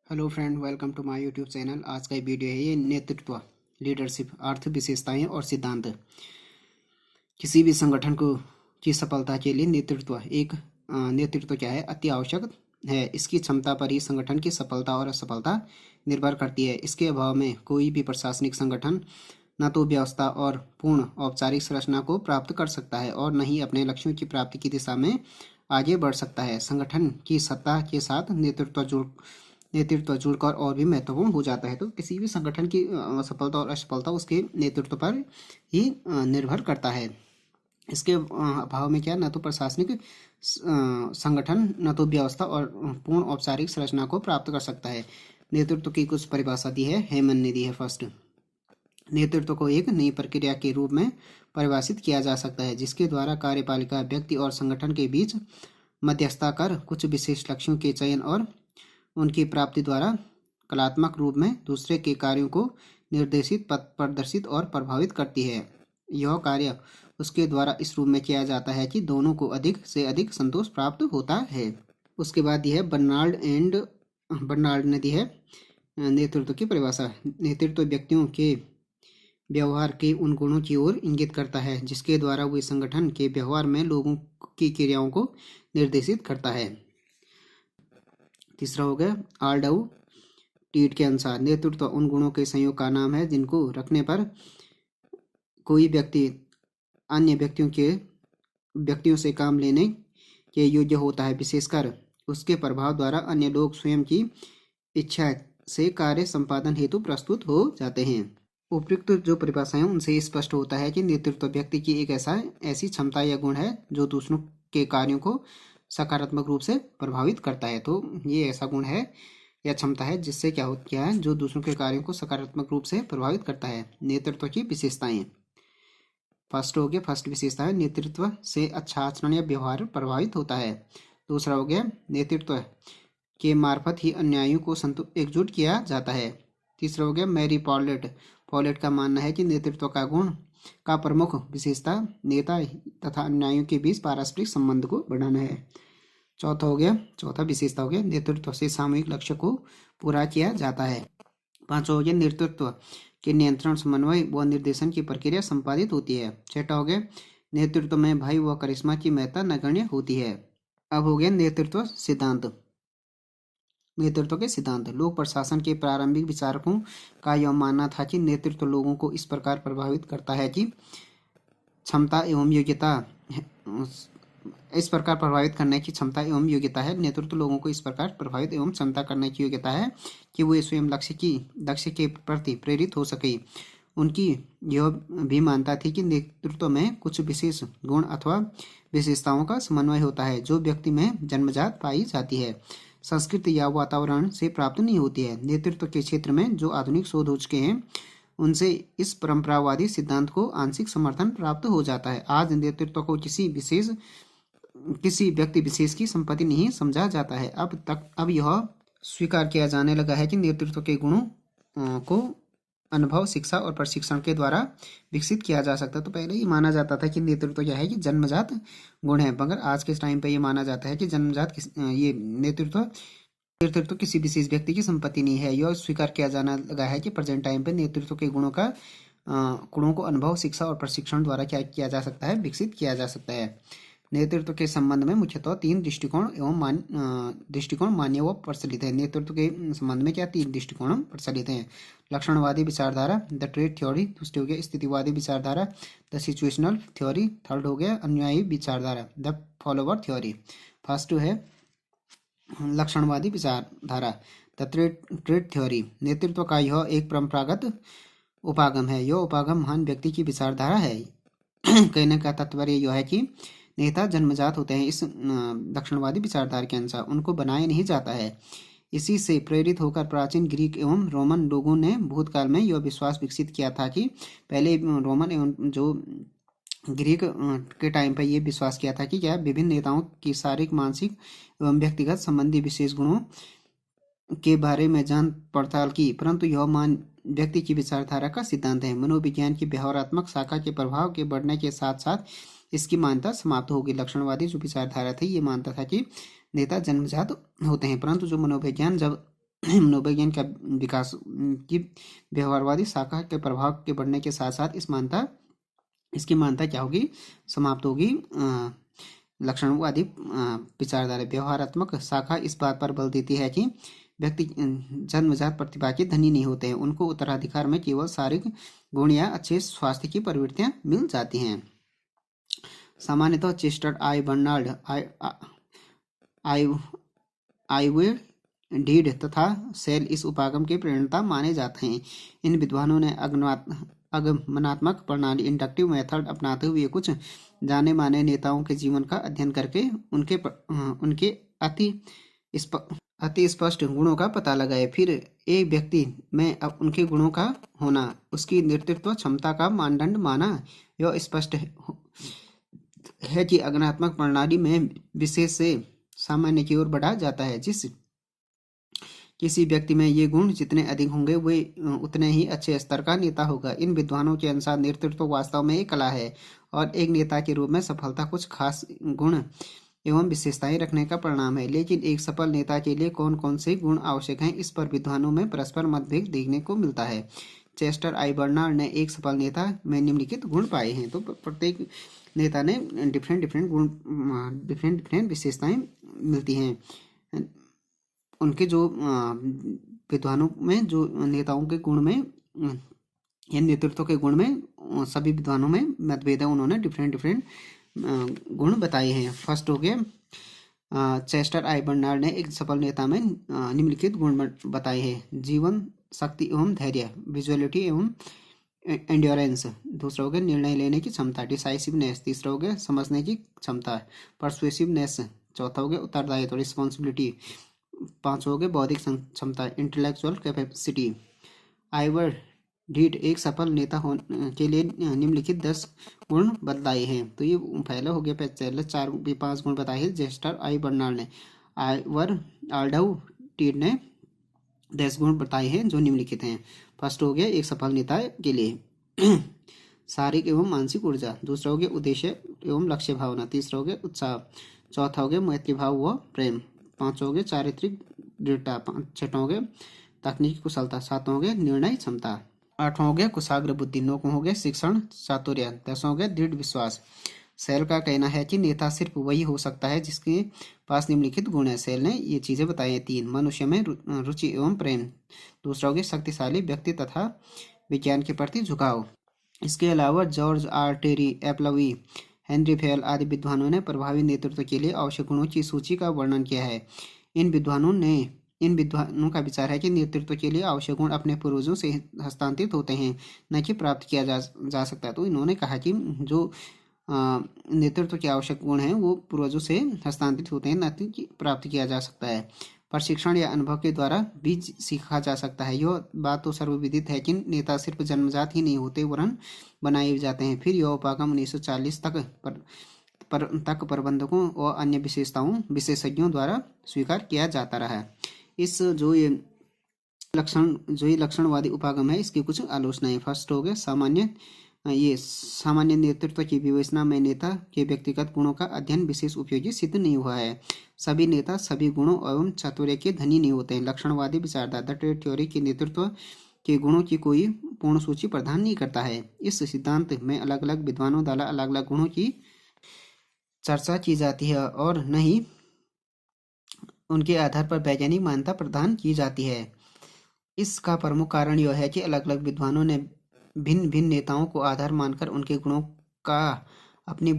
Hello friend, welcome to my YouTube channel. आज का ये वीडियो है ये नेतृत्व, लीडरशिप, अर्थ, विशेषताएं और सिद्धांत। किसी भी संगठन को की सफलता के लिए नेतृत्व क्या है, अति आवश्यक है। इसकी क्षमता पर ही संगठन की सफलता और असफलता निर्भर करती है। इसके अभाव में कोई भी प्रशासनिक संगठन न तो व्यवस्था और पूर्ण औपचारिक संरचना को प्राप्त कर सकता है और न ही अपने लक्ष्यों की प्राप्ति की दिशा में आगे बढ़ सकता है। संगठन की सत्ता के साथ नेतृत्व जुड़कर और भी महत्वपूर्ण हो जाता है। तो किसी भी संगठन की सफलता और असफलता उसके नेतृत्व पर ही निर्भर करता है। इसके अभाव में क्या, न तो प्रशासनिक संगठन न तो व्यवस्था और पूर्ण औपचारिक संरचना को प्राप्त कर सकता है। नेतृत्व की कुछ परिभाषा दी है, हेमन ने दी है। फर्स्ट, नेतृत्व को एक नई प्रक्रिया के रूप में परिभाषित किया जा सकता है जिसके द्वारा कार्यपालिका व्यक्ति और संगठन के बीच मध्यस्थता कर कुछ विशेष लक्ष्यों के चयन और उनकी प्राप्ति द्वारा कलात्मक रूप में दूसरे के कार्यों को निर्देशित, प्रदर्शित और प्रभावित करती है। यह कार्य उसके द्वारा इस रूप में किया जाता है कि दोनों को अधिक से अधिक संतोष प्राप्त होता है। उसके बाद यह बर्नार्ड ने दी है नेतृत्व की परिभाषा। नेतृत्व व्यक्तियों के व्यवहार के उन गुणों की ओर इंगित करता है जिसके द्वारा वे संगठन के व्यवहार में लोगों की क्रियाओं को निर्देशित करता है। तीसरा हो गया आल्डाउ टीट के अनुसार, नेतृत्व उन गुणों के संयोग का नाम है जिनको रखने पर कोई व्यक्ति अन्य व्यक्तियों से काम लेने के योग्य होता है, विशेषकर उसके प्रभाव द्वारा अन्य लोग स्वयं की इच्छा से कार्य संपादन हेतु प्रस्तुत हो जाते हैं। उपयुक्त जो परिभाषाएं उनसे स्पष्ट होता है कि नेतृत्व व्यक्ति की एक ऐसी क्षमता या गुण है जो दूसरों के कार्यों को सकारात्मक रूप से प्रभावित करता है। तो ये ऐसा गुण है या क्षमता है जिससे क्या है, जो दूसरों के कार्यों को सकारात्मक रूप से प्रभावित करता है। नेतृत्व की विशेषताएं, फर्स्ट विशेषता है नेतृत्व से अच्छा आचरण या व्यवहार प्रभावित होता है। दूसरा हो गया नेतृत्व के मार्फत ही अन्यायियों को एकजुट किया जाता है। तीसरा हो गया मैरी पॉलेट का मानना है कि नेतृत्व का गुण का प्रमुख विशेषता नेता तथा अन्यायियों के बीच पारस्परिक संबंध को बढ़ाना है। चौथा विशेषता हो गया नेतृत्व से सामूहिक लक्ष्य को पूरा किया जाता है। पांचवा हो गया नेतृत्व के नियंत्रण, समन्वय व निर्देशन की प्रक्रिया संपादित होती है। छठा हो गया नेतृत्व में भय व करिश्मा की महत्ता नगण्य होती है। अब हो गया नेतृत्व के सिद्धांत। लोक प्रशासन के प्रारंभिक विचारकों का यह मानना था कि नेतृत्व लोगों को इस प्रकार प्रभावित करता है कि क्षमता एवं योग्यता इस प्रकार प्रभावित करने की क्षमता एवं योग्यता है। नेतृत्व लोगों को इस प्रकार प्रभावित एवं क्षमता करने की योग्यता है कि वे स्वयं लक्ष्य के प्रति प्रेरित हो सके। उनकी यह भी मानता थी कि नेतृत्व में कुछ विशेष गुण अथवा विशेषताओं का समन्वय होता है जो व्यक्ति में जन्मजात पाई जाती है, संस्कृति या वातावरण से प्राप्त नहीं होती है। नेतृत्व के क्षेत्र में जो आधुनिक शोध हो चुके हैं उनसे इस परंपरावादी सिद्धांत को आंशिक समर्थन प्राप्त हो जाता है। आज नेतृत्व को किसी व्यक्ति विशेष की संपत्ति नहीं समझा जाता है। अब यह स्वीकार किया जाने लगा है कि नेतृत्व के गुणों को अनुभव, शिक्षा और प्रशिक्षण के द्वारा विकसित किया जा सकता है। तो पहले ये माना जाता था कि नेतृत्व क्या है कि जन्मजात गुण है, मगर आज के टाइम पे ये माना जाता है कि ये नेतृत्व किसी विशेष व्यक्ति की संपत्ति नहीं है। यह स्वीकार किया जाने लगा है कि प्रेजेंट टाइम पे नेतृत्व के गुणों को अनुभव, शिक्षा और प्रशिक्षण द्वारा क्या किया जा सकता है, विकसित किया जा सकता है। नेतृत्व के संबंध में मुख्यतः तीन दृष्टिकोण मान्य व प्रचलित है। नेतृत्व के संबंध में क्या तीन दृष्टिकोण प्रचलित हैं। लक्षणवादी विचारधारा, द ट्रेट थ्योरी। दूसरी हो गया स्थितिवादी विचारधारा, द सिचुएशनल थ्योरी। थर्ड हो गया अनुयायी विचारधारा, द फॉलोवर थ्योरी। फर्स्ट है लक्षणवादी विचारधारा, द ट्रेट थ्योरी। नेतृत्व का यह एक परंपरागत उपागम है। यह उपागम महान व्यक्ति की विचारधारा है। कहने का तात्पर्य यह है कि नेता जन्मजात होते हैं। इस दक्षिणवादी विचारधारा के अनुसार उनको बनाया नहीं जाता है। इसी से प्रेरित होकर प्राचीन ग्रीक एवं रोमन लोगों ने भूतकाल में यह विश्वास विकसित किया था कि पहले रोमन एवं जो ग्रीक के टाइम पर यह विश्वास किया था कि क्या विभिन्न नेताओं की शारीरिक, मानसिक एवं व्यक्तिगत संबंधी विशेष गुणों के बारे में जान पड़ताल की, परंतु यह मान व्यक्ति की विचारधारा का सिद्धांत है। मनोविज्ञान की व्यवहारात्मक शाखा के प्रभाव के बढ़ने के साथ साथ इसकी मान्यता समाप्त होगी। लक्षणवादी जो विचारधारा थी ये मानता था कि नेता जन्मजात होते हैं, परंतु जो मनोविज्ञान जब मनोविज्ञान का विकास की व्यवहारवादी शाखा के प्रभाव के बढ़ने के साथ साथ इसकी मान्यता क्या होगी, समाप्त होगी। लक्षणवादी विचारधारा व्यवहारात्मक शाखा इस बात पर बल देती है कि व्यक्ति जन्मजात प्रतिभा के धनी नहीं होते हैं, उनको उत्तराधिकार में केवल शारीरिक गुण या अच्छे स्वास्थ्य की प्रवृत्तियां मिल जाती हैं। सामान्यतः चेस्टर आई बर्नार्ड आइवे डीड तथा सेल इस उपागम के प्रणेता माने जाते हैं। इन विद्वानों ने आगमनात्मक प्रणाली इंडक्टिव मेथड अपनाते हुए कुछ जाने माने नेताओं के जीवन का अध्ययन करके उनके अति स्पष्ट गुणों का पता लगाए। फिर एक व्यक्ति में उनके गुणों का होना उसकी नेतृत्व क्षमता का मानदंड माना। यह स्पष्ट है कि आगमनात्मक प्रणाली में विशेष से सामान्य की ओर बढ़ा जाता है। जिस किसी व्यक्ति में ये गुण जितने अधिक होंगे वे उतने ही अच्छे स्तर का नेता होगा। इन विद्वानों के अनुसार नेतृत्व वास्तव में एक कला है और एक नेता के रूप में सफलता कुछ खास गुण एवं विशेषताएं रखने का परिणाम है। लेकिन एक सफल नेता के लिए कौन कौन से गुण आवश्यक हैं, इस पर विद्वानों में परस्पर मतभेद देखने को मिलता है। चेस्टर आई बर्नार्ड ने एक सफल नेता में निम्नलिखित गुण पाए हैं। तो प्रत्येक नेता ने डिफरेंट गुण, डिफरेंट विशेषताएं मिलती हैं उनके जो विद्वानों में, जो नेताओं के गुण में या नेतृत्व के गुण में सभी विद्वानों में मतभेद है। उन्होंने डिफरेंट गुण बताए हैं। फर्स्ट हो गया चेस्टर आई बर्नार्ड ने एक सफल नेता में निम्नलिखित गुण बताए हैं। जीवन शक्ति एवं धैर्य, विजुअलिटी एवं एंड्योरेंस। दूसरा हो गया निर्णय लेने की क्षमता, डिसाइसिवनेस। तीसरा हो गया समझने की क्षमता, परसुएसिवनेस। चौथा हो गया उत्तरदायित्व, रिस्पॉन्सिबिलिटी। पांचवा हो गया बौद्धिक क्षमता, इंटेलेक्चुअल कैपेसिटी। आइवर डीड एक सफल नेता होने के लिए निम्नलिखित 10 गुण बतलाए हैं। तो ये पहला हो गया, पहले 5 गुण बताए हैं चेस्टर आई बर्नार्ड ने। आइवर आल्डाउ डीड ने 10 गुण बताए हैं जो निम्नलिखित हैं। फर्स्ट हो गया एक सफल नेता के लिए शारीरिक एवं मानसिक ऊर्जा। दूसरा हो गया उद्देश्य एवं लक्ष्य भावना। तीसरा हो गया उत्साह। चौथा हो गया मैत्री भाव व प्रेम। पांचवा हो गया चारित्रिक दृढ़ता। छठवां हो गया तकनीकी कुशलता। सातवां हो गया निर्णय क्षमता। आठवां हो गया कुशाग्र बुद्धि। नौवां हो गया शिक्षण चातुर्य। 10वां हो गया दृढ़ विश्वास। सेल का कहना है कि नेता सिर्फ वही हो सकता है जिसके पास निम्नलिखित गुण है। सेल ने ये चीजें बताई हैं। 3 मनुष्य में रुचि एवं प्रेम। दूसरा हो गया शक्तिशाली व्यक्ति तथा विज्ञान के प्रति झुकाव। इसके अलावा George R Terry, Appleby, Henri Fayol आदि विद्वानों ने प्रभावी नेतृत्व के लिए आवश्यक गुणों की सूची का वर्णन किया है। इन विद्वानों का विचार है कि नेतृत्व के लिए आवश्यक गुण अपने पूर्वजों से हस्तांतरित होते हैं, न कि प्राप्त किया जा सकता है। तो इन्होंने कहा कि जो नेतृत्व के आवश्यक गुण हैं वो पूर्वजों से हस्तांतरित होते हैं, न कि प्राप्त किया जा सकता है। प्रशिक्षण या अनुभव के द्वारा भी सीखा जा सकता है। यह बात तो सर्वविदित है कि नेता सिर्फ जन्मजात ही नहीं होते वरन बनाए जाते हैं। फिर यह उपागम 1940 तक प्रबंधकों और अन्य विशेषज्ञों द्वारा स्वीकार किया जाता रहा है। इस जो ये लक्षणवादी उपागम है इसकी कुछ आलोचनाएं। फर्स्ट हो गया सामान्य नेतृत्व की विवेचना में नेता के व्यक्तिगत गुणों का अध्ययन विशेष उपयोगी सिद्ध नहीं हुआ है। सभी नेता सभी गुणों एवं चातुर्य के धनी नहीं होते हैं। लक्षणवादी विचारधारा द ट्रेड थ्योरी की नेतृत्व के गुणों की कोई पूर्ण सूची प्रदान नहीं करता है। इस सिद्धांत में अलग अलग विद्वानों द्वारा अलग अलग गुणों की चर्चा की जाती है और न ही उनके आधार पर वैज्ञानिक मान्यता प्रदान की जाती है। इसका प्रमुख कारण यह है कि अलग अलग विद्वानों ने भिन्न भिन्न नेताओं को आधार मानकर उनके गुणों का अपनी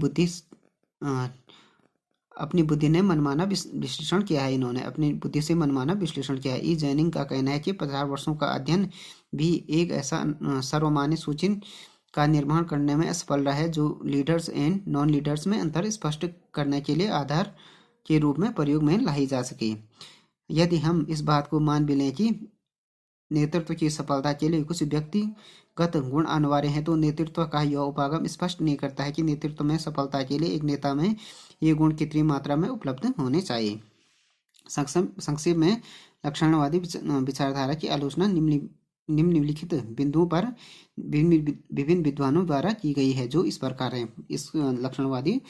बुद्धि ने मनमाना विश्लेषण किया है। इन्होंने अपनी बुद्धि से मनमाना विश्लेषण किया है। ई जैनिंग का कहना है कि 50 वर्षों का अध्ययन भी एक ऐसा सर्वमान्य सूची का निर्माण करने में असफल रहा है जो लीडर्स एंड नॉन लीडर्स में अंतर स्पष्ट करने के लिए आधार के रूप में प्रयोग में लाई जा सके। यदि हम इस बात को मान भी लें कि नेतृत्व की सफलता के लिए कुछ व्यक्तिगत गुण अनिवार्य हैं, तो नेतृत्व का यह उपागम स्पष्ट नहीं करता है कि नेतृत्व में सफलता के लिए एक नेता में ये गुण कितनी मात्रा में उपलब्ध होने चाहिए। संक्षेप में लक्षणवादी विचारधारा की आलोचना निम्नलिखित बिंदुओं पर विभिन्न विद्वानों द्वारा की गई है जो इस प्रकार है। इस लक्षणवादी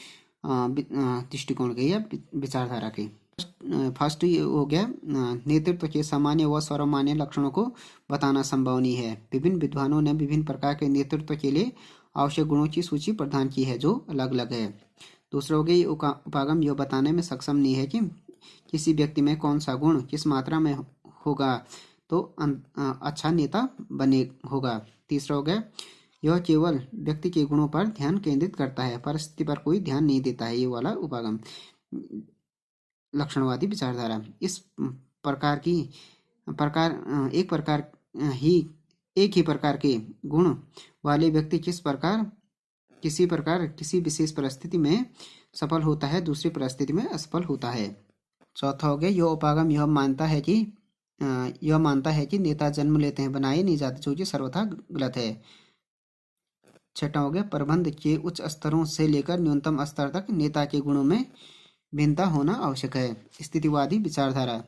दृष्टिकोण के या विचारधारा के फर्स्ट ये हो गया, नेतृत्व के सामान्य व सर्वमान्य लक्षणों को बताना संभव नहीं है। विभिन्न विद्वानों ने विभिन्न प्रकार के नेतृत्व के लिए आवश्यक गुणों की सूची प्रदान की है जो अलग अलग है। दूसरा हो गया, ये उपागम यह बताने में सक्षम नहीं है कि किसी व्यक्ति में कौन सा गुण किस मात्रा में होगा तो अच्छा नेता बने होगा। तीसरा हो गया, यह केवल व्यक्ति के गुणों पर ध्यान केंद्रित करता है, परिस्थिति पर कोई ध्यान नहीं देता है, ये वाला उपागम। लक्षणवादी विचारधारा इस प्रकार की एक ही प्रकार के गुण वाले व्यक्ति किसी विशेष परिस्थिति में सफल होता है, दूसरी परिस्थिति में असफल होता है। चौथा हो गया, यह उपागम यह मानता है कि नेता जन्म लेते हैं, बनाए नहीं जाते, जो कि सर्वथा गलत है। छठा हो गया, प्रबंध के उच्च स्तरों से लेकर न्यूनतम स्तर तक नेता के गुणों में भिन्नता होना आवश्यक है। स्थितिवादी विचारधारा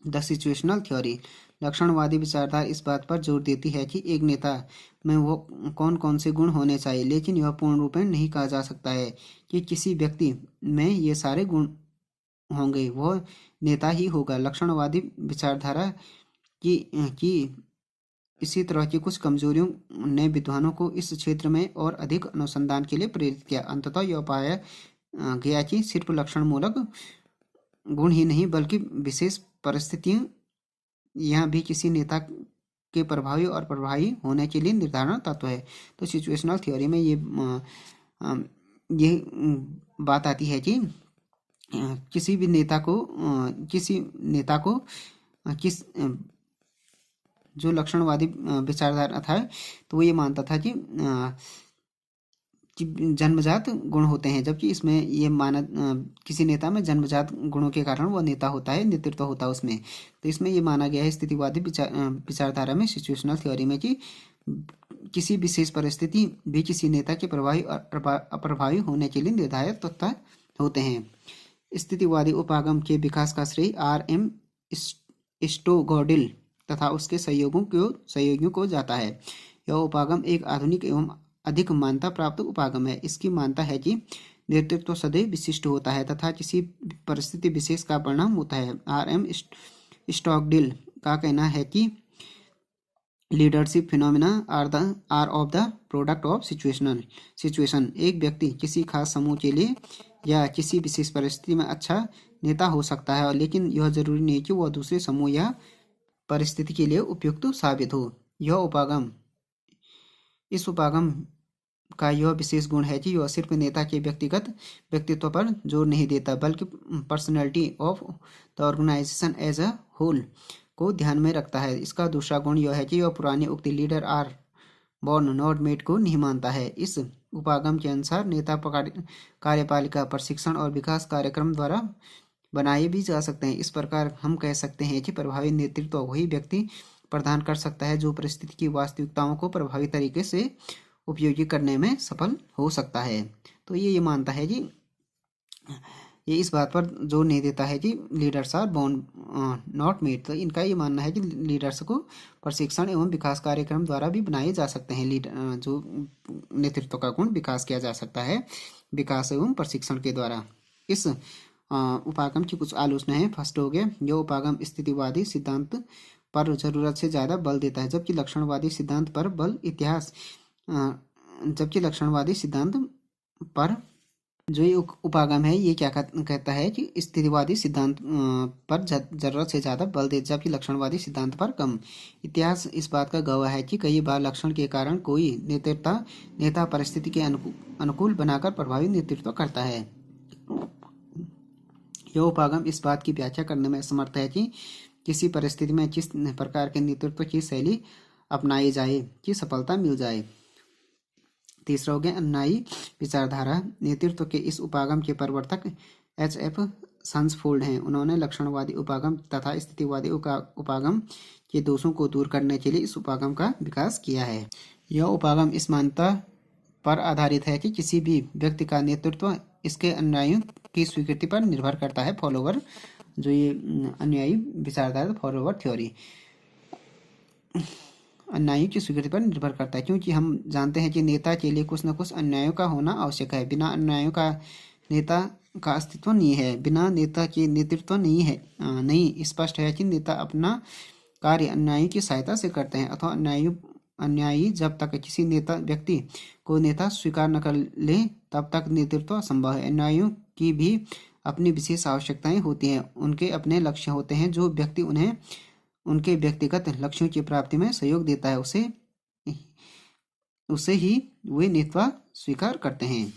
द सिचुएशनल थ्योरी लक्षणवादी विचारधारा इस बात पर जोर देती है कि एक नेता में वो कौन कौन से गुण होने चाहिए, लेकिन यह पूर्ण रूप में नहीं कहा जा सकता है कि किसी व्यक्ति में ये सारे गुण होंगे, वह नेता ही होगा। लक्षणवादी विचारधारा की इसी तरह की कुछ कमजोरियों ने विद्वानों को इस क्षेत्र में और अधिक अनुसंधान के लिए प्रेरित किया। अंततः यह पाया गया कि सिर्फ लक्षण मूलक गुण ही नहीं बल्कि विशेष परिस्थितियां यहाँ भी किसी नेता के प्रभावी और प्रभावी होने के लिए निर्धारण तत्व है। तो सिचुएशनल थ्योरी में ये बात आती है कि किसी नेता को जो लक्षणवादी विचारधारा था तो वो ये मानता था कि जन्मजात गुण होते हैं, जबकि इसमें ये माना किसी नेता में जन्मजात गुणों के कारण वो नेता होता है, नेतृत्व होता है उसमें। तो इसमें ये माना गया है स्थितिवादी विचारधारा में, सिचुएशनल थ्योरी में, कि किसी विशेष परिस्थिति भी किसी नेता के प्रभावी और अप्रभावी होने के लिए निर्धारित तत्व होते हैं। स्थितिवादी उपागम के विकास का श्रेय R.M. स्टोगोडिल तथा उसके सहयोगियों को जाता है। यह उपागम एक आधुनिक एवं अधिक मान्यता प्राप्त उपागम है। इसकी मान्यता है कि नेतृत्व सदैव विशिष्ट होता है तथा किसी परिस्थिति विशेष का परिणाम होता है। R.M. स्टोगडिल का कहना है कि leadership phenomena are of the product of situation. एक व्यक्ति किसी खास समूह के लिए या किसी विशेष परिस्थिति में अच्छा नेता हो सकता है, लेकिन यह जरूरी नहीं कि वह दूसरे समूह या परिस्थिति के लिए उपयुक्त साबित हो। इस उपागम का यह विशेष गुण है कि यह सिर्फ नेता के व्यक्तिगत व्यक्तित्व पर जोर नहीं देता, बल्कि personality of the organization as a whole को ध्यान में रखता है। इसका दूसरा गुण यह है कि यह पुरानी उक्ति leader are born not made को नहीं मानता है। इस उपागम के अनुसार नेता कार्यपालिका प्रशिक्षण और विकास कार्यक्रम द्वारा बनाए भी जा सकते हैं। इस प्रकार हम कह सकते हैं कि प्रभावी नेतृत्व वही व्यक्ति प्रदान कर सकता है जो परिस्थिति की वास्तविकताओं को प्रभावी तरीके से उपयोगी करने में सफल हो सकता है। तो ये मानता है कि ये इस बात पर जोर नहीं देता है कि leaders are born not made. तो इनका ये मानना है कि लीडर्स को प्रशिक्षण एवं विकास कार्यक्रम द्वारा भी बनाए जा सकते हैं। जो नेतृत्व का गुण विकास किया जा सकता है विकास एवं प्रशिक्षण के द्वारा। इस उपागम की कुछ आलोचना है। फर्स्ट हो गया, यह उपागम स्थितिवादी सिद्धांत पर जरूरत से ज़्यादा बल देता है, जबकि लक्षणवादी सिद्धांत पर जो ये उपागम है ये क्या कहता है कि स्थितिवादी सिद्धांत पर जरूरत से ज़्यादा बल देता, जबकि लक्षणवादी सिद्धांत पर कम। इतिहास इस बात का गवाह है कि कई बार लक्षण के कारण कोई नेता परिस्थिति के अनुकूल बनाकर प्रभावी नेतृत्व करता है। यह उपागम इस बात की व्याख्या करने में समर्थ है कि किसी परिस्थिति में किस प्रकार के नेतृत्व की शैली अपनाई जाए कि सफलता मिल जाए। तीसरा हो गया, अनुयायी विचारधारा। नेतृत्व के इस उपागम के प्रवर्तक H.F. सन्सफोल्ड हैं। उन्होंने लक्षणवादी उपागम तथा स्थितिवादी उपागम के दोषों को दूर करने के लिए इस उपागम का विकास किया है। यह उपागम इस मान्यता पर आधारित है कि किसी भी व्यक्ति का नेतृत्व इसके अनुयायियों की स्वीकृति पर निर्भर करता है। फॉलोवर, जो ये अनुयायी विचारधारा फॉलोवर थ्योरी अनुयायियों की स्वीकृति पर निर्भर करता है, क्योंकि हम जानते हैं कि नेता के लिए कुछ न कुछ अनुयायियों का होना आवश्यक है। बिना अनुयायियों का नेता का अस्तित्व नहीं है। बिना नेता के नेतृत्व नहीं है। नहीं स्पष्ट है कि नेता अपना कार्य अनुयायी की सहायता से करते हैं अथवा अनुयायी जब तक किसी नेता व्यक्ति को नेता स्वीकार न कर ले तब तक नेतृत्व असंभव है। अनुयायियों की भी अपनी विशेष आवश्यकताएं होती हैं, उनके अपने लक्ष्य होते हैं। जो व्यक्ति उन्हें उनके व्यक्तिगत लक्ष्यों की प्राप्ति में सहयोग देता है उसे ही वे नेतृत्व स्वीकार करते हैं।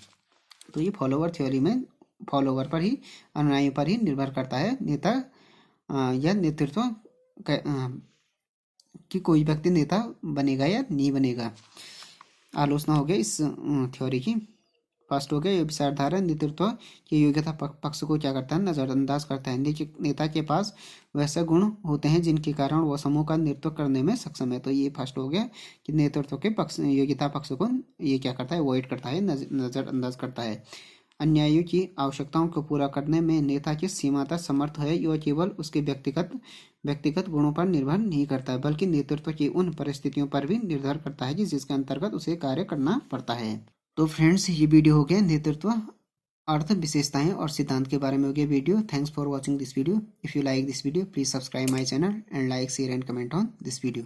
तो ये फॉलोवर थ्योरी में फॉलोवर पर ही, अनुयायी पर ही निर्भर करता है नेता या नेतृत्व कि कोई व्यक्ति नेता बनेगा या नहीं बनेगा। आलोचना हो गया इस थ्योरी की। फर्स्ट हो गया, ये विचारधारा नेतृत्व की योग्यता पक्ष को क्या करता है, नजरअंदाज करता है। नेता के पास वैसे गुण होते हैं जिनके कारण वह समूह का नेतृत्व करने में सक्षम है। तो ये फर्स्ट हो गया कि नेतृत्व के पक्ष योग्यता पक्ष को ये क्या करता है, अवॉइड करता है, नजरअंदाज करता है। अनुयायियों की आवश्यकताओं को पूरा करने में नेता किस सीमा तक समर्थ है यह केवल उसके व्यक्तिगत गुणों पर निर्भर नहीं करता है, बल्कि नेतृत्व की उन परिस्थितियों पर भी निर्भर करता है जिसके अंतर्गत उसे कार्य करना पड़ता है। तो फ्रेंड्स, ये वीडियो हो गया नेतृत्व, अर्थ, विशेषताएं और सिद्धांत के बारे में हो गया video. Thanks for watching this video. If you like this video please subscribe my channel and like, share and comment on this video.